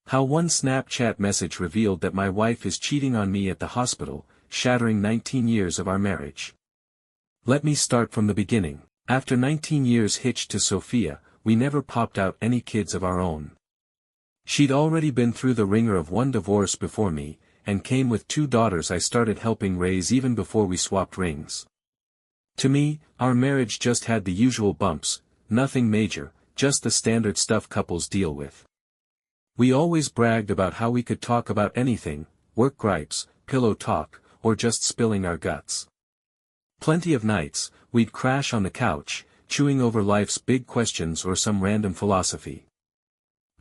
How one Snapchat message revealed that my wife is cheating on me at the hospital, shattering 19 years of our marriage. Let me start from the beginning. After 19 years hitched to Sophia, we never popped out any kids of our own. She'd already been through the wringer of one divorce before me, and came with 2 daughters I started helping raise even before we swapped rings. To me, our marriage just had the usual bumps, nothing major, just the standard stuff couples deal with. We always bragged about how we could talk about anything, work gripes, pillow talk, or just spilling our guts. Plenty of nights, we'd crash on the couch, chewing over life's big questions or some random philosophy.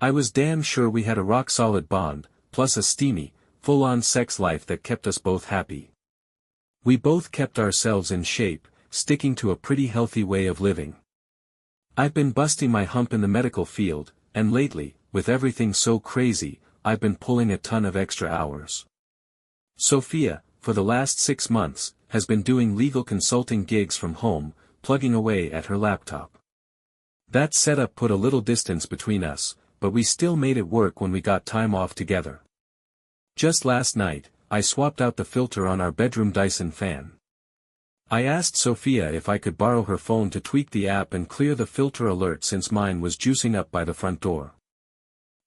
I was damn sure we had a rock-solid bond, plus a steamy, full-on sex life that kept us both happy. We both kept ourselves in shape, sticking to a pretty healthy way of living. I've been busting my hump in the medical field, and lately, with everything so crazy, I've been pulling a ton of extra hours. Sophia, for the last 6 months, has been doing legal consulting gigs from home, plugging away at her laptop. That setup put a little distance between us, but we still made it work when we got time off together. Just last night, I swapped out the filter on our bedroom Dyson fan. I asked Sophia if I could borrow her phone to tweak the app and clear the filter alert since mine was juicing up by the front door.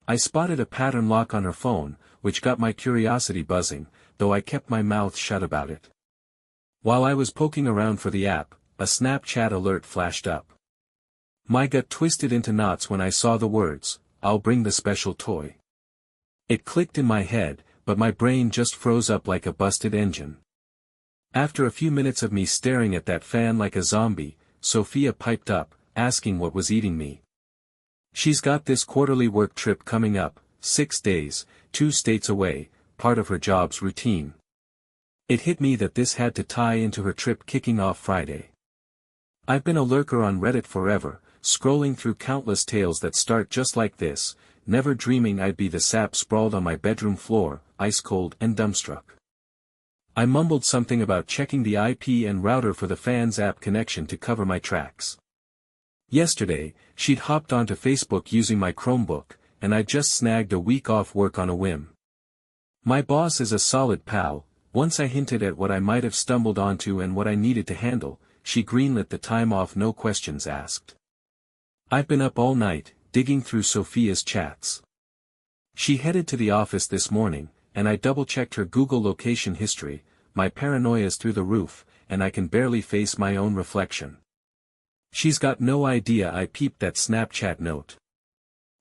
I spotted a pattern lock on her phone, which got my curiosity buzzing, though I kept my mouth shut about it. While I was poking around for the app, a Snapchat alert flashed up. My gut twisted into knots when I saw the words, "I'll bring the special toy." It clicked in my head, but my brain just froze up like a busted engine. After a few minutes of me staring at that fan like a zombie, Sophia piped up, asking what was eating me. She's got this quarterly work trip coming up, 6 days, 2 states away, part of her job's routine. It hit me that this had to tie into her trip kicking off Friday. I've been a lurker on Reddit forever, scrolling through countless tales that start just like this, never dreaming I'd be the sap sprawled on my bedroom floor, ice-cold and dumbstruck. I mumbled something about checking the IP and router for the fan's app connection to cover my tracks. Yesterday, she'd hopped onto Facebook using my Chromebook, and I just snagged a week off work on a whim. My boss is a solid pal. Once I hinted at what I might have stumbled onto and what I needed to handle, she greenlit the time off, no questions asked. I've been up all night, digging through Sophia's chats. She headed to the office this morning, and I double-checked her Google location history. My paranoia's through the roof, and I can barely face my own reflection. She's got no idea I peeped that Snapchat note.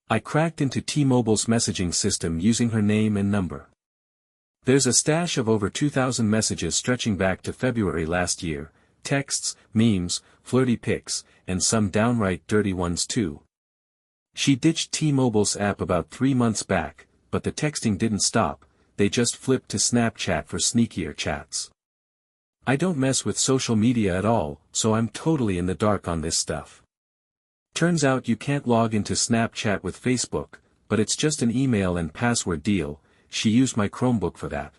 I cracked into T-Mobile's messaging system using her name and number. There's a stash of over 2,000 messages stretching back to February last year, texts, memes, flirty pics, and some downright dirty ones too. She ditched T-Mobile's app about 3 months back, but the texting didn't stop, they just flipped to Snapchat for sneakier chats. I don't mess with social media at all, so I'm totally in the dark on this stuff. Turns out you can't log into Snapchat with Facebook, but it's just an email and password deal. She used my Chromebook for that.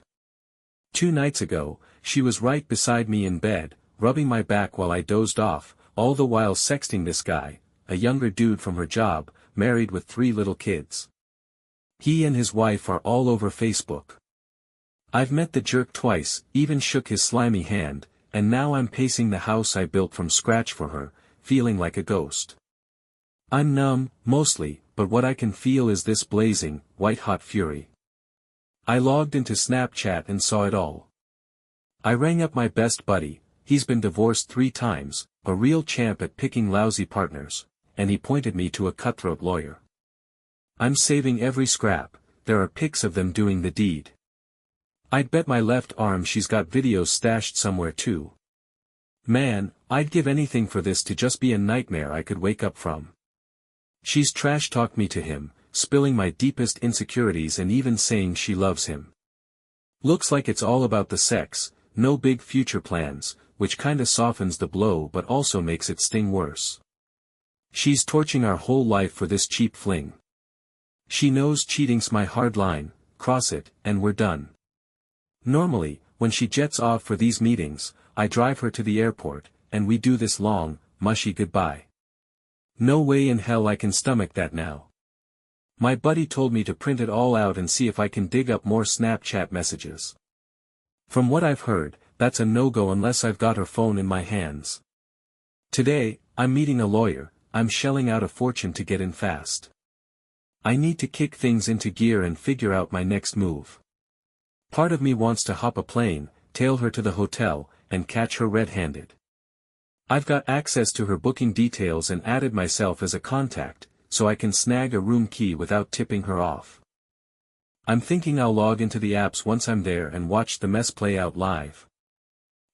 2 nights ago, she was right beside me in bed, rubbing my back while I dozed off, all the while sexting this guy, a younger dude from her job, married with 3 little kids. He and his wife are all over Facebook. I've met the jerk twice, even shook his slimy hand, and now I'm pacing the house I built from scratch for her, feeling like a ghost. I'm numb, mostly, but what I can feel is this blazing, white-hot fury. I logged into Snapchat and saw it all. I rang up my best buddy. He's been divorced 3 times, a real champ at picking lousy partners, and he pointed me to a cutthroat lawyer. I'm saving every scrap, there are pics of them doing the deed. I'd bet my left arm she's got videos stashed somewhere too. Man, I'd give anything for this to just be a nightmare I could wake up from. She's trash-talked me to him, spilling my deepest insecurities and even saying she loves him. Looks like it's all about the sex, no big future plans, which kinda softens the blow but also makes it sting worse. She's torching our whole life for this cheap fling. She knows cheating's my hard line, cross it, and we're done. Normally, when she jets off for these meetings, I drive her to the airport, and we do this long, mushy goodbye. No way in hell I can stomach that now. My buddy told me to print it all out and see if I can dig up more Snapchat messages. From what I've heard, that's a no-go unless I've got her phone in my hands. Today, I'm meeting a lawyer. I'm shelling out a fortune to get in fast. I need to kick things into gear and figure out my next move. Part of me wants to hop a plane, tail her to the hotel, and catch her red-handed. I've got access to her booking details and added myself as a contact, so I can snag a room key without tipping her off. I'm thinking I'll log into the apps once I'm there and watch the mess play out live.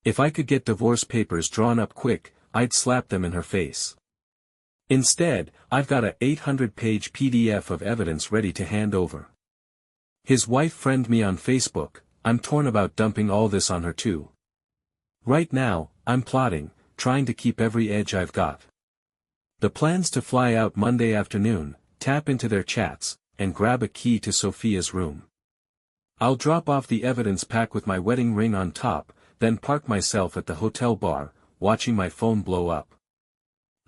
If I could get divorce papers drawn up quick, I'd slap them in her face. Instead, I've got a 800-page PDF of evidence ready to hand over. His wife friended me on Facebook. I'm torn about dumping all this on her too. Right now, I'm plotting, trying to keep every edge I've got. The plan's to fly out Monday afternoon, tap into their chats, and grab a key to Sophia's room. I'll drop off the evidence pack with my wedding ring on top, then park myself at the hotel bar, watching my phone blow up.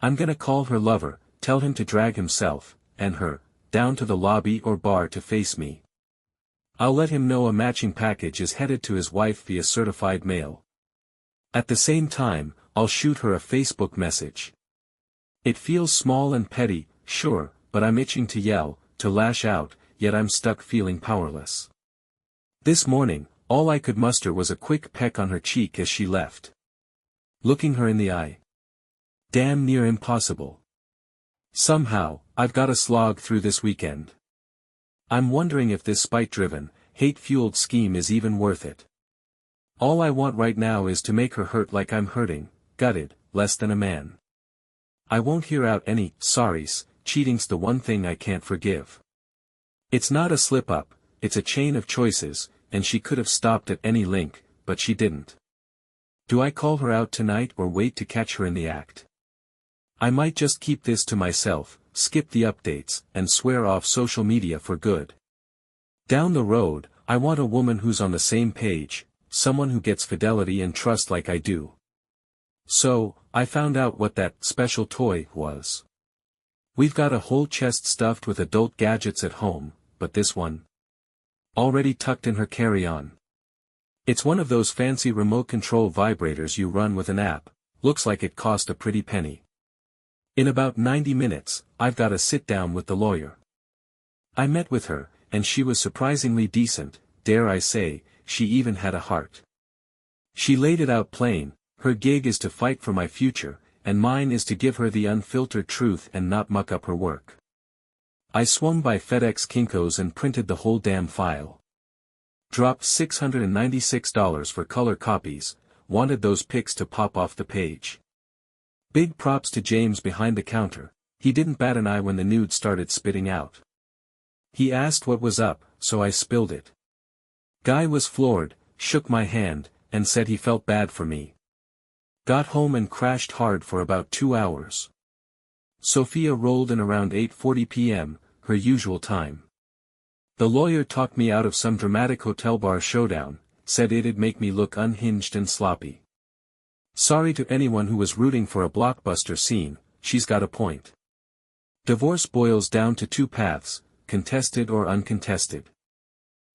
I'm gonna call her lover, tell him to drag himself, and her, down to the lobby or bar to face me. I'll let him know a matching package is headed to his wife via certified mail. At the same time, I'll shoot her a Facebook message. It feels small and petty, sure, but I'm itching to yell, to lash out, yet I'm stuck feeling powerless. This morning, all I could muster was a quick peck on her cheek as she left. Looking her in the eye. Damn near impossible. Somehow, I've got to slog through this weekend. I'm wondering if this spite-driven, hate-fueled scheme is even worth it. All I want right now is to make her hurt like I'm hurting, gutted, less than a man. I won't hear out any sorries. Cheating's the one thing I can't forgive. It's not a slip-up, it's a chain of choices, and she could have stopped at any link, but she didn't. Do I call her out tonight or wait to catch her in the act? I might just keep this to myself, skip the updates, and swear off social media for good. Down the road, I want a woman who's on the same page, someone who gets fidelity and trust like I do. So, I found out what that special toy was. We've got a whole chest stuffed with adult gadgets at home, but this one? Already tucked in her carry-on. It's one of those fancy remote control vibrators you run with an app, looks like it cost a pretty penny. In about 90 minutes, I've got a sit-down with the lawyer. I met with her, and she was surprisingly decent, dare I say, she even had a heart. She laid it out plain, her gig is to fight for my future, and mine is to give her the unfiltered truth and not muck up her work. I swung by FedEx Kinko's and printed the whole damn file. Dropped $696 for color copies, wanted those pics to pop off the page. Big props to James behind the counter, he didn't bat an eye when the nude started spitting out. He asked what was up, so I spilled it. Guy was floored, shook my hand, and said he felt bad for me. Got home and crashed hard for about 2 hours. Sophia rolled in around 8:40 p.m., her usual time. The lawyer talked me out of some dramatic hotel bar showdown, said it'd make me look unhinged and sloppy. Sorry to anyone who was rooting for a blockbuster scene, she's got a point. Divorce boils down to two paths, contested or uncontested.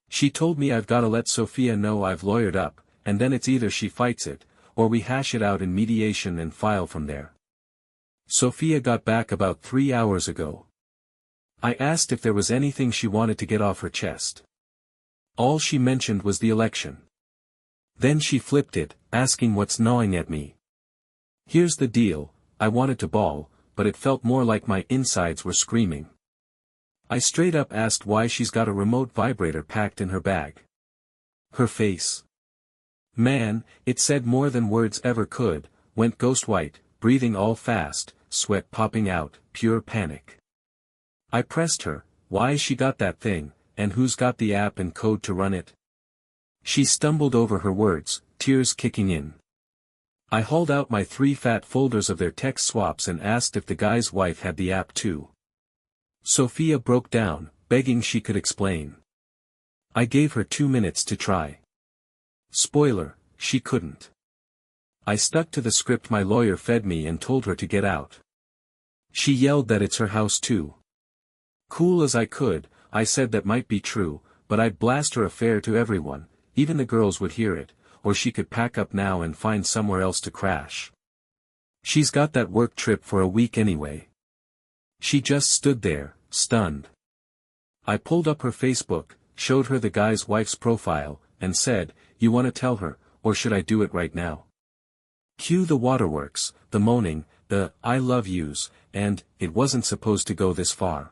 She told me I've gotta let Sophia know I've lawyered up, and then it's either she fights it, or we hash it out in mediation and file from there. Sophia got back about 3 hours ago. I asked if there was anything she wanted to get off her chest. All she mentioned was the election. Then she flipped it, asking what's gnawing at me. Here's the deal, I wanted to bawl, but it felt more like my insides were screaming. I straight up asked why she's got a remote vibrator packed in her bag. Her face. Man, it said more than words ever could, went ghost white, breathing all fast, sweat popping out, pure panic. I pressed her, why she got that thing, and who's got the app and code to run it? She stumbled over her words, tears kicking in. I hauled out my 3 fat folders of their text swaps and asked if the guy's wife had the app too. Sophia broke down, begging she could explain. I gave her 2 minutes to try. Spoiler, she couldn't. I stuck to the script my lawyer fed me and told her to get out. She yelled that it's her house too. Cool as I could, I said that might be true, but I'd blast her affair to everyone, even the girls would hear it, or she could pack up now and find somewhere else to crash. She's got that work trip for a week anyway. She just stood there, stunned. I pulled up her Facebook, showed her the guy's wife's profile, and said, "You want to tell her, or should I do it right now?" Cue the waterworks, the moaning, the "I love yous," and "it wasn't supposed to go this far."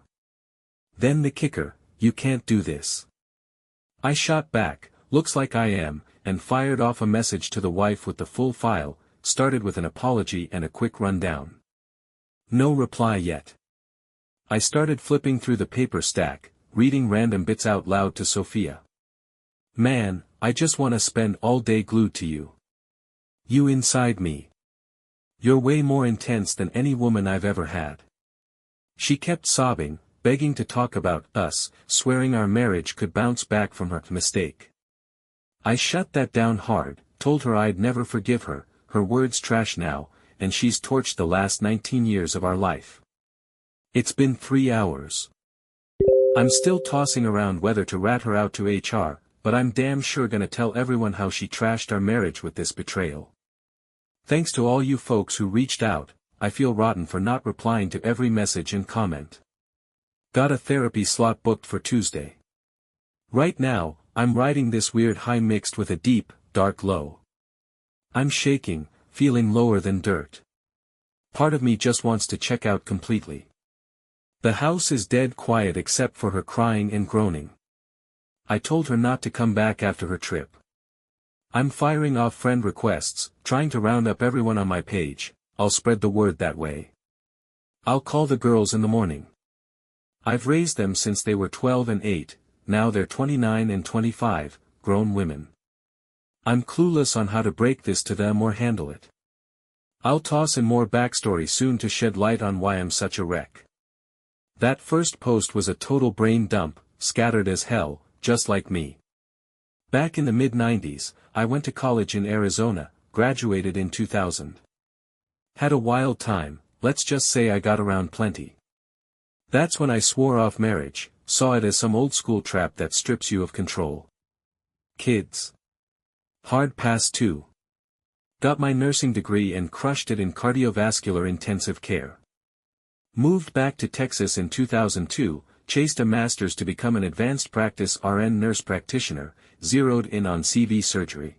Then the kicker, "You can't do this." I shot back, "Looks like I am," and fired off a message to the wife with the full file, started with an apology and a quick rundown. No reply yet. I started flipping through the paper stack, reading random bits out loud to Sophia. "Man, I just want to spend all day glued to you. You inside me. You're way more intense than any woman I've ever had." She kept sobbing, begging to talk about us, swearing our marriage could bounce back from her mistake. I shut that down hard, told her I'd never forgive her, her words trash now, and she's torched the last 19 years of our life. It's been 3 hours. I'm still tossing around whether to rat her out to HR, but I'm damn sure gonna tell everyone how she trashed our marriage with this betrayal. Thanks to all you folks who reached out, I feel rotten for not replying to every message and comment. Got a therapy slot booked for Tuesday. Right now, I'm riding this weird high mixed with a deep, dark low. I'm shaking, feeling lower than dirt. Part of me just wants to check out completely. The house is dead quiet except for her crying and groaning. I told her not to come back after her trip. I'm firing off friend requests, trying to round up everyone on my page. I'll spread the word that way. I'll call the girls in the morning. I've raised them since they were 12 and 8, now they're 29 and 25, grown women. I'm clueless on how to break this to them or handle it. I'll toss in more backstory soon to shed light on why I'm such a wreck. That first post was a total brain dump, scattered as hell, just like me. Back in the mid-90s, I went to college in Arizona, graduated in 2000. Had a wild time, let's just say I got around plenty. That's when I swore off marriage, saw it as some old-school trap that strips you of control. Kids. Hard pass too. Got my nursing degree and crushed it in cardiovascular intensive care. Moved back to Texas in 2002, chased a master's to become an advanced practice RN nurse practitioner, zeroed in on CV surgery.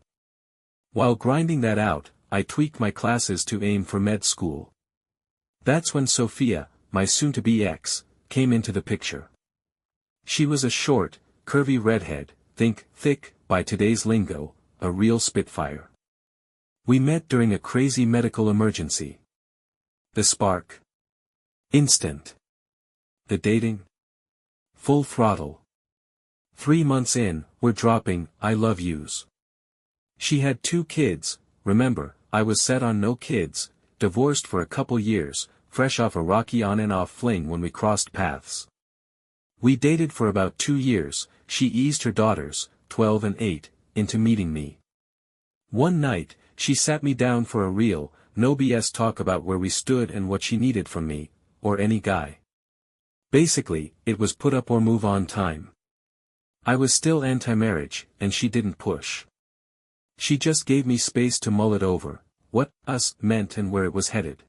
While grinding that out, I tweaked my classes to aim for med school. That's when Sophia, my soon-to-be ex, came into the picture. She was a short, curvy redhead, think thick, by today's lingo, a real spitfire. We met during a crazy medical emergency. The spark. Instant. The dating. Full throttle. 3 months in, we're dropping "I love yous." She had 2 kids, remember, I was set on no kids, divorced for a couple years, fresh off a rocky on and off fling when we crossed paths. We dated for about 2 years, she eased her daughters, 12 and 8, into meeting me. One night, she sat me down for a real, no BS talk about where we stood and what she needed from me, or any guy. Basically, it was put up or move on time. I was still anti-marriage, and she didn't push. She just gave me space to mull it over, what us meant and where it was headed.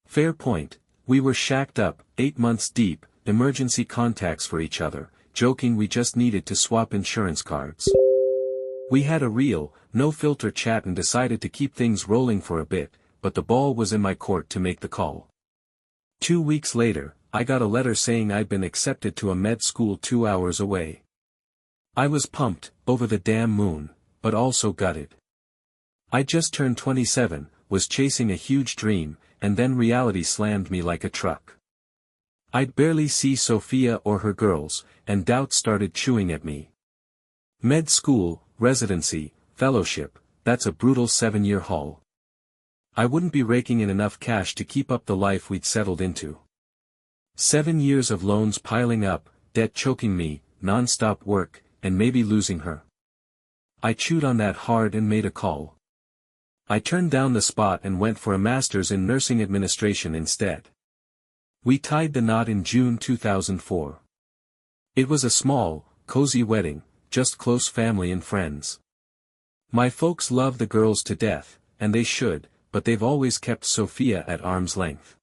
Fair point, we were shacked up, 8 months deep, emergency contacts for each other, joking we just needed to swap insurance cards. We had a real, no-filter chat and decided to keep things rolling for a bit, but the ball was in my court to make the call. 2 weeks later, I got a letter saying I'd been accepted to a med school 2 hours away. I was pumped, over the damn moon, but also gutted. I just turned 27, was chasing a huge dream, and then reality slammed me like a truck. I'd barely see Sophia or her girls, and doubt started chewing at me. Med school, residency, fellowship, that's a brutal 7-year haul. I wouldn't be raking in enough cash to keep up the life we'd settled into. 7 years of loans piling up, debt choking me, non-stop work, and maybe losing her. I chewed on that hard and made a call. I turned down the spot and went for a master's in nursing administration instead. We tied the knot in June 2004. It was a small, cozy wedding, just close family and friends. My folks love the girls to death, and they should, but they've always kept Sophia at arm's length.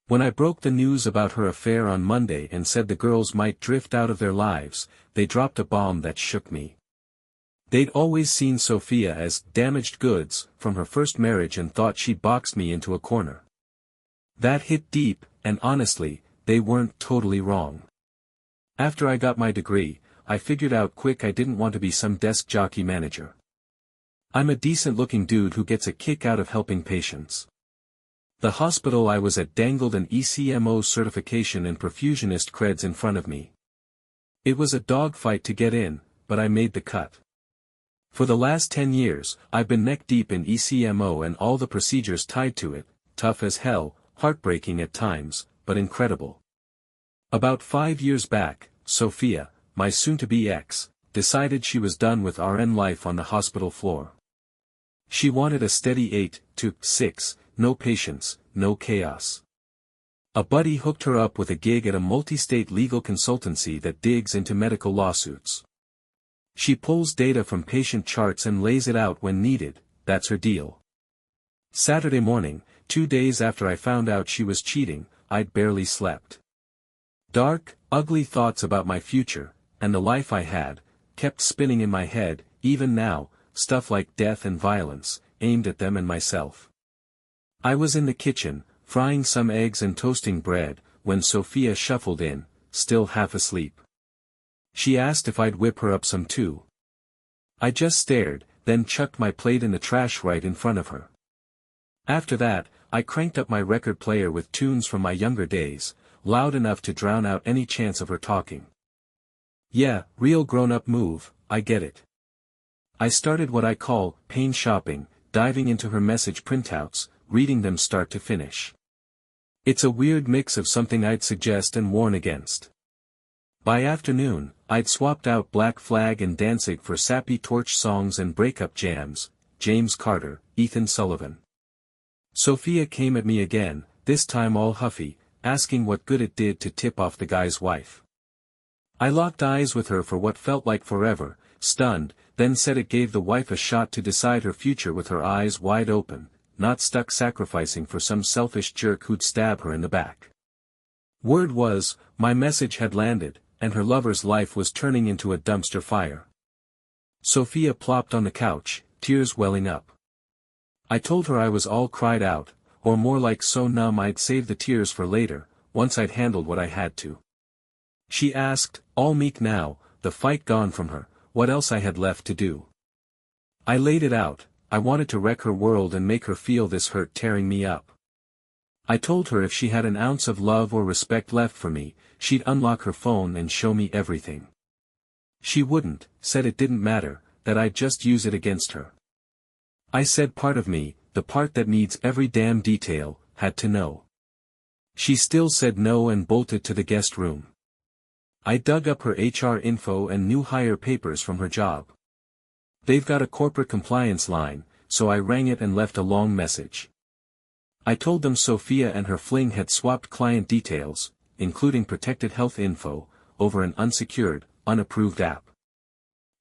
When I broke the news about her affair on Monday and said the girls might drift out of their lives, they dropped a bomb that shook me. They'd always seen Sophia as damaged goods from her first marriage and thought she'd boxed me into a corner. That hit deep, and honestly, they weren't totally wrong. After I got my degree, I figured out quick I didn't want to be some desk jockey manager. I'm a decent-looking dude who gets a kick out of helping patients. The hospital I was at dangled an ECMO certification and perfusionist creds in front of me. It was a dogfight to get in, but I made the cut. For the last 10 years, I've been neck-deep in ECMO and all the procedures tied to it, tough as hell, heartbreaking at times, but incredible. About 5 years back, Sophia, my soon-to-be ex, decided she was done with RN life on the hospital floor. She wanted a steady 8 to 6, no patience, no chaos. A buddy hooked her up with a gig at a multi-state legal consultancy that digs into medical lawsuits. She pulls data from patient charts and lays it out when needed, that's her deal. Saturday morning, 2 days after I found out she was cheating, I'd barely slept. Dark, ugly thoughts about my future, and the life I had, kept spinning in my head, even now, stuff like death and violence, aimed at them and myself. I was in the kitchen, frying some eggs and toasting bread, when Sophia shuffled in, still half asleep. She asked if I'd whip her up some too. I just stared, then chucked my plate in the trash right in front of her. After that, I cranked up my record player with tunes from my younger days, loud enough to drown out any chance of her talking. Yeah, real grown-up move, I get it. I started what I call pain shopping, diving into her message printouts, reading them start to finish. It's a weird mix of something I'd suggest and warn against. By afternoon, I'd swapped out Black Flag and Danzig for sappy torch songs and breakup jams, James Carter, Ethan Sullivan. Sophia came at me again, this time all huffy, asking what good it did to tip off the guy's wife. I locked eyes with her for what felt like forever, stunned, then said it gave the wife a shot to decide her future with her eyes wide open, not stuck sacrificing for some selfish jerk who'd stab her in the back. Word was, my message had landed, and her lover's life was turning into a dumpster fire. Sophia plopped on the couch, tears welling up. I told her I was all cried out, or more like so numb I'd save the tears for later, once I'd handled what I had to. She asked, all meek now, the fight gone from her, what else I had left to do. I laid it out, I wanted to wreck her world and make her feel this hurt tearing me up. I told her if she had an ounce of love or respect left for me, she'd unlock her phone and show me everything. She wouldn't, said it didn't matter, that I'd just use it against her. I said part of me, the part that needs every damn detail, had to know. She still said no and bolted to the guest room. I dug up her HR info and new hire papers from her job. They've got a corporate compliance line, so I rang it and left a long message. I told them Sophia and her fling had swapped client details, including protected health info, over an unsecured, unapproved app.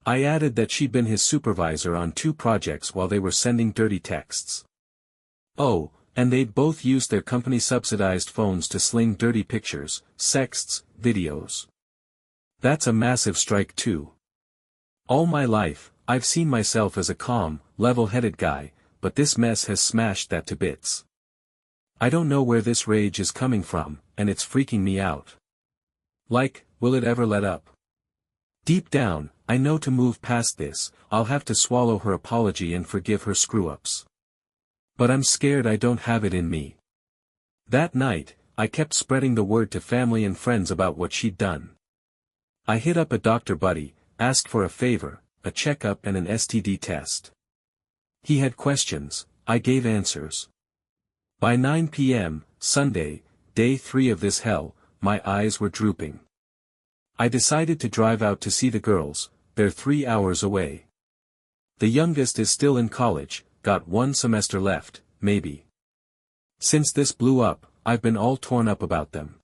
I added that she'd been his supervisor on 2 projects while they were sending dirty texts. Oh, and they'd both used their company-subsidized phones to sling dirty pictures, sexts, videos. That's a massive strike too. All my life, I've seen myself as a calm, level-headed guy, but this mess has smashed that to bits. I don't know where this rage is coming from, and it's freaking me out. Like, will it ever let up? Deep down, I know to move past this, I'll have to swallow her apology and forgive her screw-ups. But I'm scared I don't have it in me. That night, I kept spreading the word to family and friends about what she'd done. I hit up a doctor buddy, asked for a favor, a checkup and an STD test. He had questions, I gave answers. By 9 p.m., Sunday, day 3 of this hell, my eyes were drooping. I decided to drive out to see the girls, they're 3 hours away. The youngest is still in college, got 1 semester left, maybe. Since this blew up, I've been all torn up about them.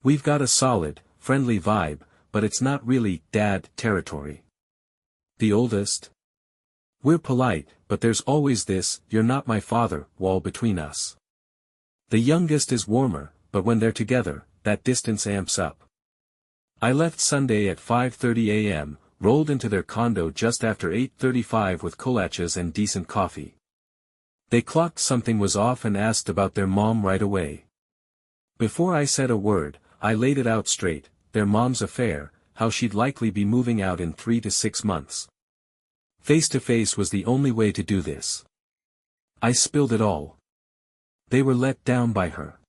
We've got a solid, friendly vibe, but it's not really dad territory. The oldest? We're polite, but there's always this "you're not my father" wall between us. The youngest is warmer, but when they're together, that distance amps up. I left Sunday at 5:30 a.m., rolled into their condo just after 8:35 with kolaches and decent coffee. They clocked something was off and asked about their mom right away. Before I said a word, I laid it out straight, their mom's affair, how she'd likely be moving out in 3 to 6 months. Face to face was the only way to do this. I spilled it all. They were let down by her.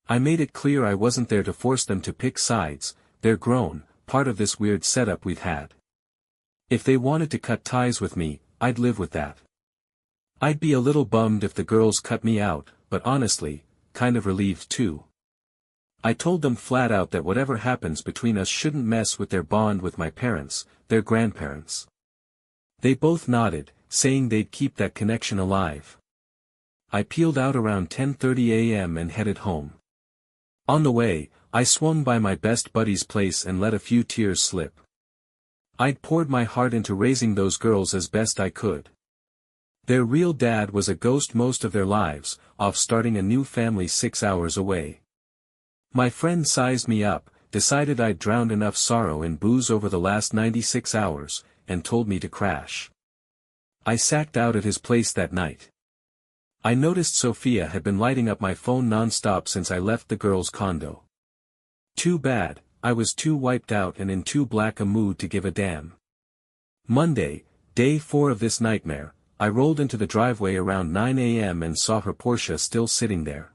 I made it clear I wasn't there to force them to pick sides, they're grown, part of this weird setup we've had. If they wanted to cut ties with me, I'd live with that. I'd be a little bummed if the girls cut me out, but honestly, kind of relieved too. I told them flat out that whatever happens between us shouldn't mess with their bond with my parents, their grandparents. They both nodded, saying they'd keep that connection alive. I peeled out around 10:30 a.m. and headed home. On the way, I swung by my best buddy's place and let a few tears slip. I'd poured my heart into raising those girls as best I could. Their real dad was a ghost most of their lives, off starting a new family 6 hours away. My friend sized me up, decided I'd drowned enough sorrow in booze over the last 96 hours, and told me to crash. I sacked out at his place that night. I noticed Sophia had been lighting up my phone non-stop since I left the girls' condo. Too bad, I was too wiped out and in too black a mood to give a damn. Monday, day 4 of this nightmare, I rolled into the driveway around 9 a.m. and saw her Porsche still sitting there.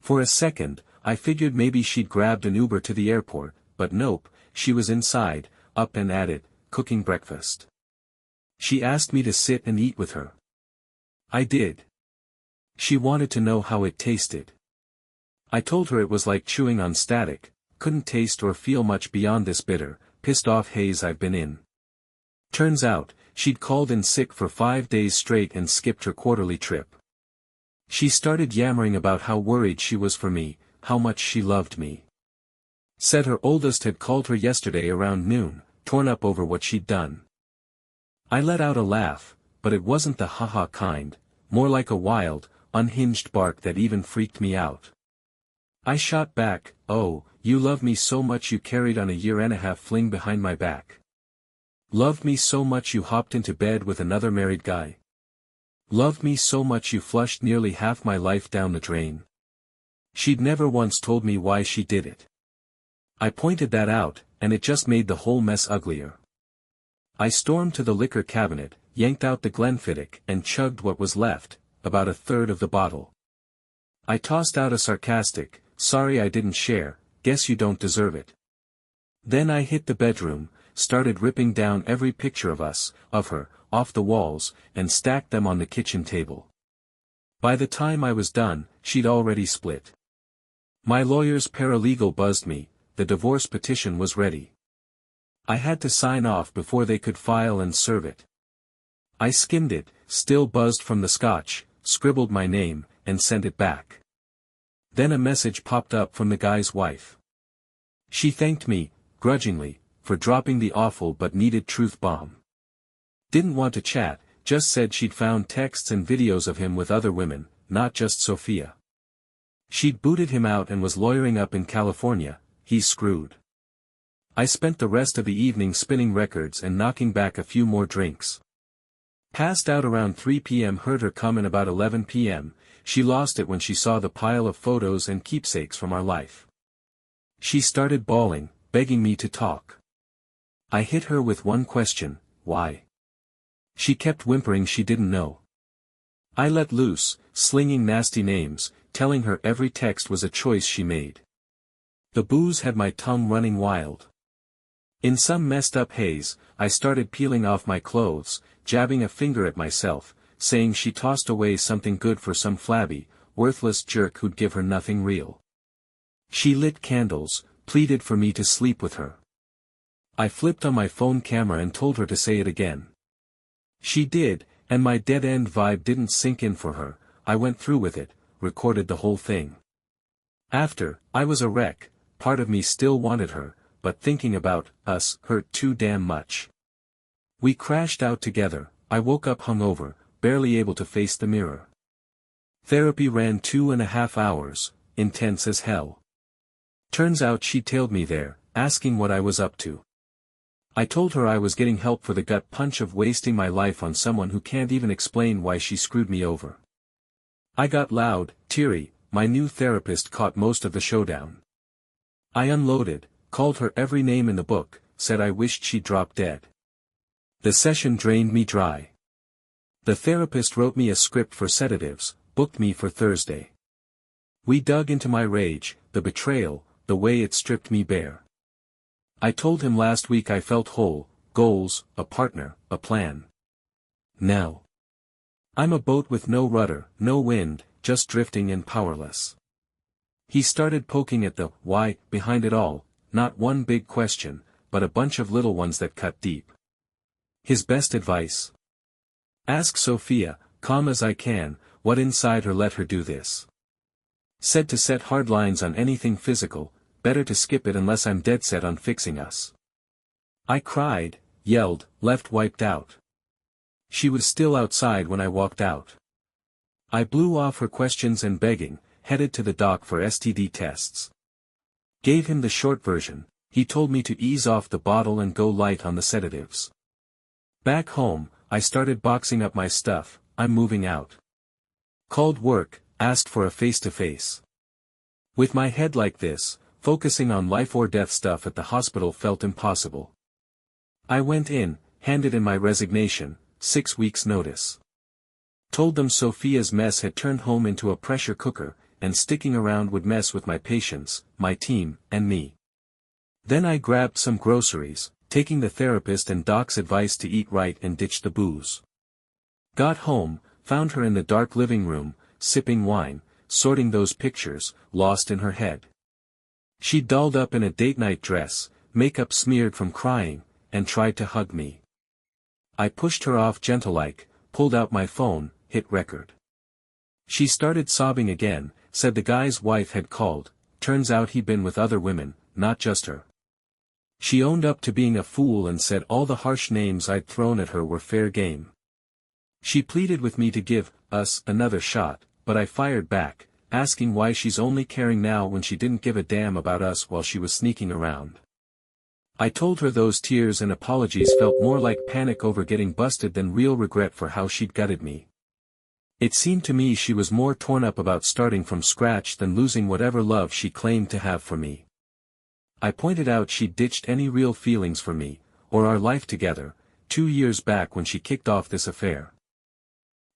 For a second, I figured maybe she'd grabbed an Uber to the airport, but nope, she was inside, up and at it, cooking breakfast. She asked me to sit and eat with her. I did. She wanted to know how it tasted. I told her it was like chewing on static, couldn't taste or feel much beyond this bitter, pissed off haze I've been in. Turns out, she'd called in sick for 5 days straight and skipped her quarterly trip. She started yammering about how worried she was for me, how much she loved me. Said her oldest had called her yesterday around noon, torn up over what she'd done. I let out a laugh, but it wasn't the haha kind, more like a wild, unhinged bark that even freaked me out. I shot back, "Oh, you love me so much you carried on a 1.5-year fling behind my back. Loved me so much you hopped into bed with another married guy. Loved me so much you flushed nearly half my life down the drain." She'd never once told me why she did it. I pointed that out, and it just made the whole mess uglier. I stormed to the liquor cabinet, yanked out the Glenfiddich and chugged what was left, about a third of the bottle. I tossed out a sarcastic, "Sorry I didn't share, guess you don't deserve it." Then I hit the bedroom, started ripping down every picture of us, of her, off the walls, and stacked them on the kitchen table. By the time I was done, she'd already split. My lawyer's paralegal buzzed me, the divorce petition was ready. I had to sign off before they could file and serve it. I skimmed it, still buzzed from the scotch, scribbled my name, and sent it back. Then a message popped up from the guy's wife. She thanked me, grudgingly, for dropping the awful but needed truth bomb. Didn't want to chat, just said she'd found texts and videos of him with other women, not just Sophia. She'd booted him out and was lawyering up in California, he's screwed. I spent the rest of the evening spinning records and knocking back a few more drinks. Passed out around 3 p.m. Heard her come in about 11 p.m, she lost it when she saw the pile of photos and keepsakes from our life. She started bawling, begging me to talk. I hit her with one question, why? She kept whimpering she didn't know. I let loose, slinging nasty names, telling her every text was a choice she made. The booze had my tongue running wild. In some messed up haze, I started peeling off my clothes, jabbing a finger at myself, saying she tossed away something good for some flabby, worthless jerk who'd give her nothing real. She lit candles, pleaded for me to sleep with her. I flipped on my phone camera and told her to say it again. She did, and my dead-end vibe didn't sink in for her. I went through with it, recorded the whole thing. After, I was a wreck, part of me still wanted her, but thinking about us hurt too damn much. We crashed out together, I woke up hungover, barely able to face the mirror. Therapy ran 2.5 hours, intense as hell. Turns out she tailed me there, asking what I was up to. I told her I was getting help for the gut punch of wasting my life on someone who can't even explain why she screwed me over. I got loud, teary, my new therapist caught most of the showdown. I unloaded, called her every name in the book, said I wished she'd drop dead. The session drained me dry. The therapist wrote me a script for sedatives, booked me for Thursday. We dug into my rage, the betrayal, the way it stripped me bare. I told him last week I felt whole, goals, a partner, a plan. Now, I'm a boat with no rudder, no wind, just drifting and powerless. He started poking at the why behind it all, not one big question, but a bunch of little ones that cut deep. His best advice? Ask Sophia, calm as I can, what inside her let her do this. Said to set hard lines on anything physical, better to skip it unless I'm dead set on fixing us. I cried, yelled, left wiped out. She was still outside when I walked out. I blew off her questions and begging, headed to the doc for STD tests. Gave him the short version, he told me to ease off the bottle and go light on the sedatives. Back home, I started boxing up my stuff, I'm moving out. Called work, asked for a face-to-face. With my head like this, focusing on life or death stuff at the hospital felt impossible. I went in, handed in my resignation, 6 weeks' notice. Told them Sophia's mess had turned home into a pressure cooker, and sticking around would mess with my patients, my team, and me. Then I grabbed some groceries, taking the therapist and doc's advice to eat right and ditch the booze. Got home, found her in the dark living room, sipping wine, sorting those pictures, lost in her head. She dolled up in a date-night dress, makeup smeared from crying, and tried to hug me. I pushed her off gentle-like, pulled out my phone, hit record. She started sobbing again, said the guy's wife had called, turns out he'd been with other women, not just her. She owned up to being a fool and said all the harsh names I'd thrown at her were fair game. She pleaded with me to give us another shot, but I fired back, asking why she's only caring now when she didn't give a damn about us while she was sneaking around. I told her those tears and apologies felt more like panic over getting busted than real regret for how she'd gutted me. It seemed to me she was more torn up about starting from scratch than losing whatever love she claimed to have for me. I pointed out she'd ditched any real feelings for me, or our life together, 2 years back when she kicked off this affair.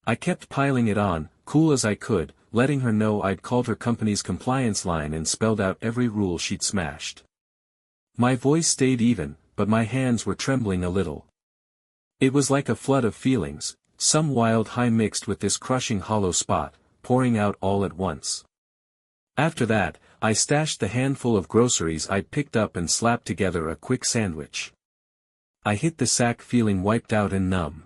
I kept piling it on, cool as I could, letting her know I'd called her company's compliance line and spelled out every rule she'd smashed. My voice stayed even, but my hands were trembling a little. It was like a flood of feelings, some wild high mixed with this crushing hollow spot, pouring out all at once. After that, I stashed the handful of groceries I'd picked up and slapped together a quick sandwich. I hit the sack feeling wiped out and numb.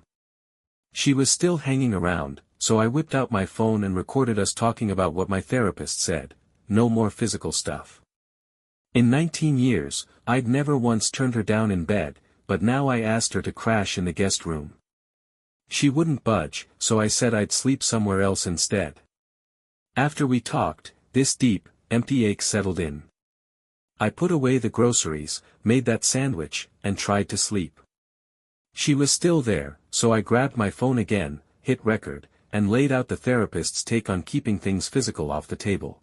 She was still hanging around, so I whipped out my phone and recorded us talking about what my therapist said, no more physical stuff. In 19 years, I'd never once turned her down in bed, but now I asked her to crash in the guest room. She wouldn't budge, so I said I'd sleep somewhere else instead. After we talked, this deep, empty ache settled in. I put away the groceries, made that sandwich, and tried to sleep. She was still there, so I grabbed my phone again, hit record, and laid out the therapist's take on keeping things physical off the table.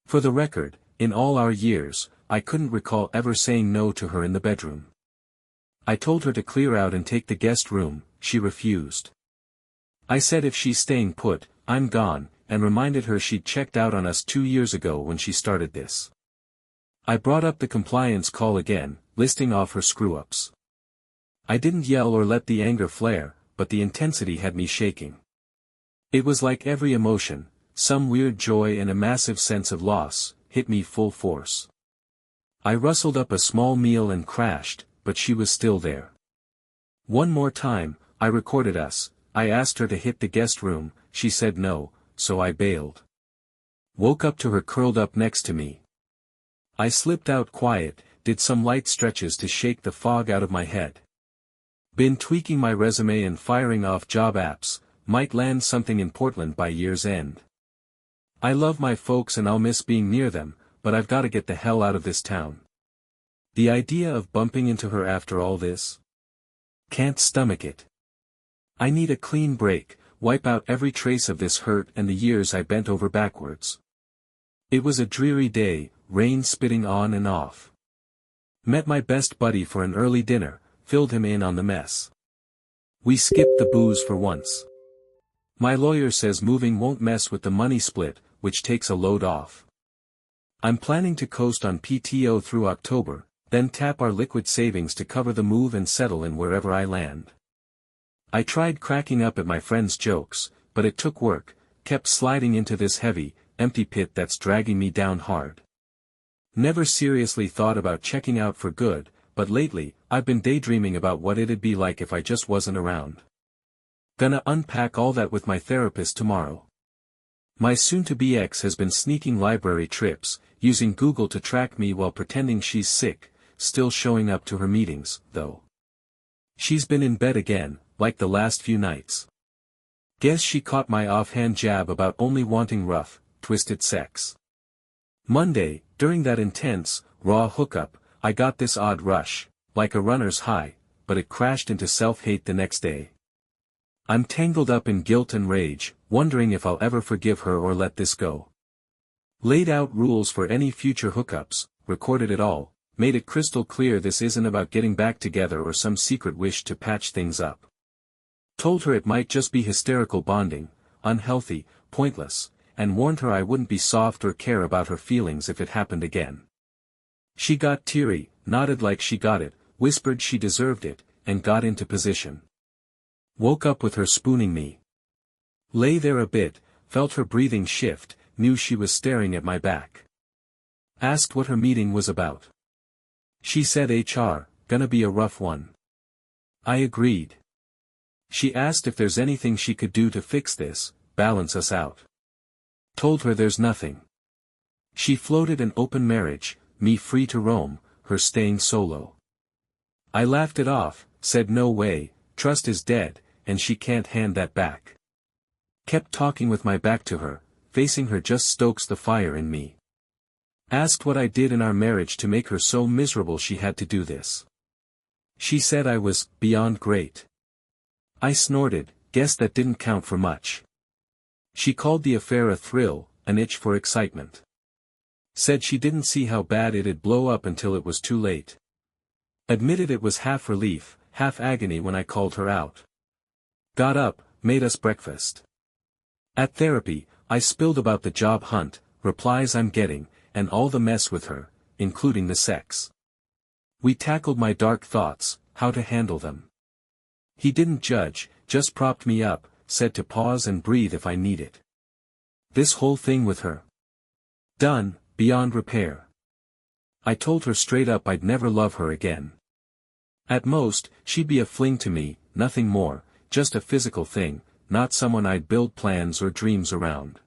For the record, in all our years, I couldn't recall ever saying no to her in the bedroom. I told her to clear out and take the guest room, she refused. I said if she's staying put, I'm gone, and reminded her she'd checked out on us 2 years ago when she started this. I brought up the compliance call again, listing off her screw-ups. I didn't yell or let the anger flare, but the intensity had me shaking. It was like every emotion, some weird joy and a massive sense of loss, hit me full force. I rustled up a small meal and crashed, but she was still there. One more time, I recorded us, I asked her to hit the guest room, she said no, so I bailed. Woke up to her curled up next to me. I slipped out quiet, did some light stretches to shake the fog out of my head. Been tweaking my resume and firing off job apps, might land something in Portland by year's end. I love my folks and I'll miss being near them, but I've gotta get the hell out of this town. The idea of bumping into her after all this? Can't stomach it. I need a clean break, wipe out every trace of this hurt and the years I bent over backwards. It was a dreary day, rain spitting on and off. Met my best buddy for an early dinner, filled him in on the mess. We skipped the booze for once. My lawyer says moving won't mess with the money split, which takes a load off. I'm planning to coast on PTO through October, then tap our liquid savings to cover the move and settle in wherever I land. I tried cracking up at my friend's jokes, but it took work, kept sliding into this heavy, empty pit that's dragging me down hard. Never seriously thought about checking out for good, but lately, I've been daydreaming about what it'd be like if I just wasn't around. Gonna unpack all that with my therapist tomorrow. My soon-to-be ex has been sneaking library trips, using Google to track me while pretending she's sick, still showing up to her meetings, though. She's been in bed again, like the last few nights. Guess she caught my offhand jab about only wanting rough, twisted sex. Monday, during that intense, raw hookup, I got this odd rush, like a runner's high, but it crashed into self-hate the next day. I'm tangled up in guilt and rage, wondering if I'll ever forgive her or let this go. Laid out rules for any future hookups, recorded it all, made it crystal clear this isn't about getting back together or some secret wish to patch things up. Told her it might just be hysterical bonding, unhealthy, pointless, and warned her I wouldn't be soft or care about her feelings if it happened again. She got teary, nodded like she got it, whispered she deserved it, and got into position. Woke up with her spooning me. Lay there a bit, felt her breathing shift, knew she was staring at my back. Asked what her meeting was about. She said HR, gonna be a rough one. I agreed. She asked if there's anything she could do to fix this, balance us out. Told her there's nothing. She floated an open marriage, me free to roam, her staying solo. I laughed it off, said no way, trust is dead, and she can't hand that back. Kept talking with my back to her, facing her just stokes the fire in me. Asked what I did in our marriage to make her so miserable she had to do this. She said I was beyond great. I snorted, guess that didn't count for much. She called the affair a thrill, an itch for excitement. Said she didn't see how bad it'd blow up until it was too late. Admitted it was half relief, half agony when I called her out. Got up, made us breakfast. At therapy, I spilled about the job hunt, replies I'm getting, and all the mess with her, including the sex. We tackled my dark thoughts, how to handle them. He didn't judge, just propped me up, said to pause and breathe if I need it. This whole thing with her. Done, beyond repair. I told her straight up I'd never love her again. At most, she'd be a fling to me, nothing more, just a physical thing, not someone I'd build plans or dreams around.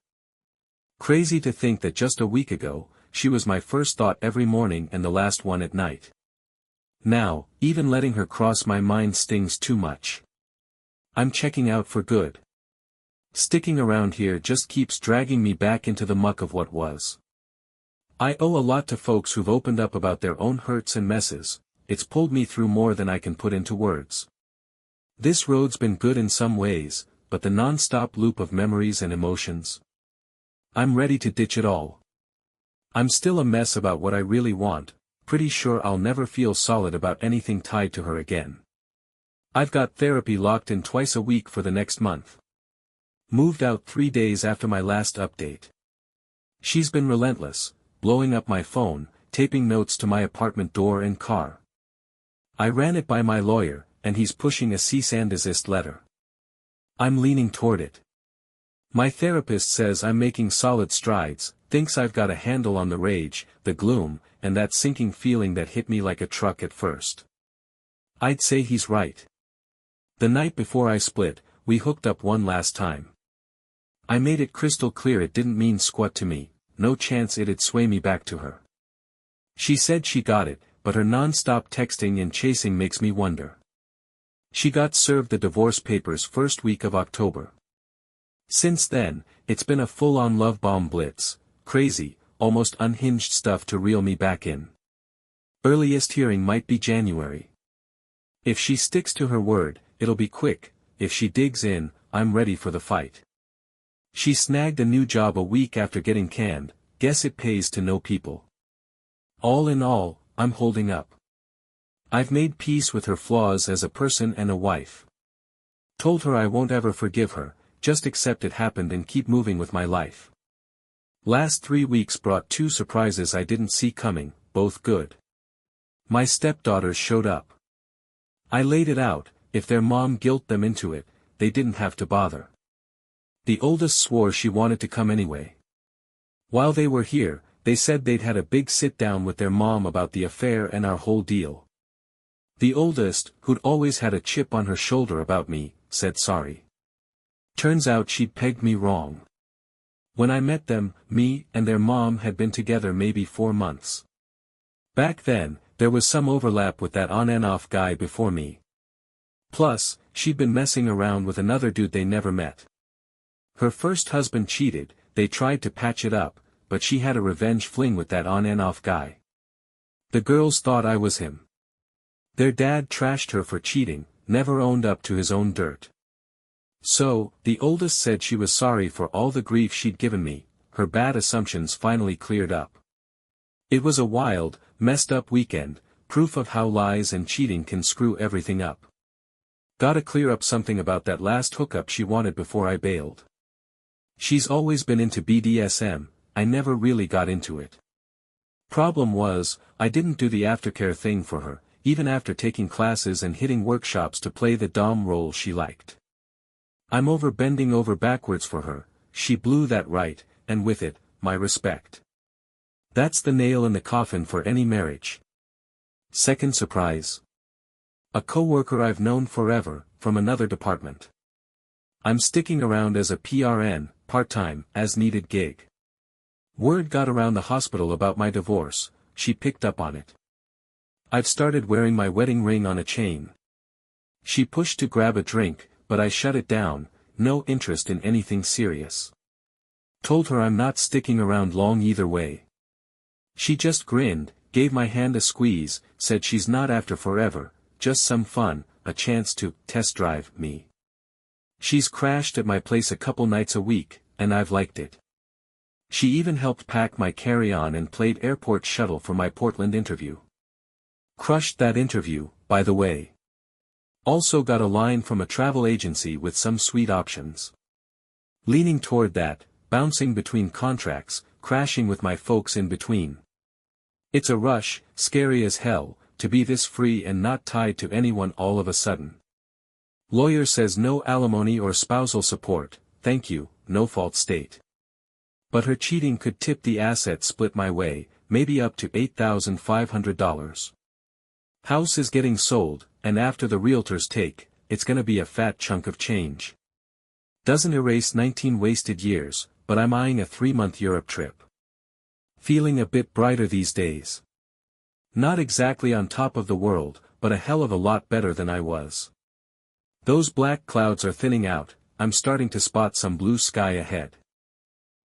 Crazy to think that just a week ago, she was my first thought every morning and the last one at night. Now, even letting her cross my mind stings too much. I'm checking out for good. Sticking around here just keeps dragging me back into the muck of what was. I owe a lot to folks who've opened up about their own hurts and messes, it's pulled me through more than I can put into words. This road's been good in some ways, but the non-stop loop of memories and emotions. I'm ready to ditch it all. I'm still a mess about what I really want, pretty sure I'll never feel solid about anything tied to her again. I've got therapy locked in twice a week for the next month. Moved out 3 days after my last update. She's been relentless, blowing up my phone, taping notes to my apartment door and car. I ran it by my lawyer, and he's pushing a cease and desist letter. I'm leaning toward it. My therapist says I'm making solid strides, thinks I've got a handle on the rage, the gloom, and that sinking feeling that hit me like a truck at first. I'd say he's right. The night before I split, we hooked up one last time. I made it crystal clear it didn't mean squat to me, no chance it'd sway me back to her. She said she got it, but her non-stop texting and chasing makes me wonder. She got served the divorce papers first week of October. Since then, it's been a full-on love bomb blitz, crazy, almost unhinged stuff to reel me back in. Earliest hearing might be January. If she sticks to her word, it'll be quick. If she digs in, I'm ready for the fight. She snagged a new job a week after getting canned, guess it pays to know people. All in all, I'm holding up. I've made peace with her flaws as a person and a wife. Told her I won't ever forgive her, just accept it happened and keep moving with my life. Last 3 weeks brought 2 surprises I didn't see coming, both good. My stepdaughters showed up. I laid it out, if their mom guilt them into it, they didn't have to bother. The oldest swore she wanted to come anyway. While they were here, they said they'd had a big sit-down with their mom about the affair and our whole deal. The oldest, who'd always had a chip on her shoulder about me, said sorry. Turns out she'd pegged me wrong. When I met them, me and their mom had been together maybe 4 months. Back then, there was some overlap with that on-and-off guy before me. Plus, she'd been messing around with another dude they never met. Her first husband cheated, they tried to patch it up, but she had a revenge fling with that on-and-off guy. The girls thought I was him. Their dad trashed her for cheating, never owned up to his own dirt. So, the oldest said she was sorry for all the grief she'd given me, her bad assumptions finally cleared up. It was a wild, messed up weekend, proof of how lies and cheating can screw everything up. Gotta clear up something about that last hookup she wanted before I bailed. She's always been into BDSM, I never really got into it. Problem was, I didn't do the aftercare thing for her, even after taking classes and hitting workshops to play the dom role she liked. I'm bending over backwards for her, she blew that right, and with it, my respect. That's the nail in the coffin for any marriage. Second surprise. A coworker I've known forever, from another department. I'm sticking around as a PRN, part-time, as-needed gig. Word got around the hospital about my divorce, she picked up on it. I've started wearing my wedding ring on a chain. She pushed to grab a drink, but I shut it down, no interest in anything serious. Told her I'm not sticking around long either way. She just grinned, gave my hand a squeeze, said she's not after forever, just some fun, a chance to test drive me. She's crashed at my place a couple nights a week, and I've liked it. She even helped pack my carry-on and played airport shuttle for my Portland interview. Crushed that interview, by the way. Also got a line from a travel agency with some sweet options. Leaning toward that, bouncing between contracts, crashing with my folks in between. It's a rush, scary as hell, to be this free and not tied to anyone all of a sudden. Lawyer says no alimony or spousal support, thank you, no fault state. But her cheating could tip the asset split my way, maybe up to $8,500. House is getting sold, and after the realtors take, it's gonna be a fat chunk of change. Doesn't erase 19 wasted years, but I'm eyeing a 3-month Europe trip. Feeling a bit brighter these days. Not exactly on top of the world, but a hell of a lot better than I was. Those black clouds are thinning out, I'm starting to spot some blue sky ahead.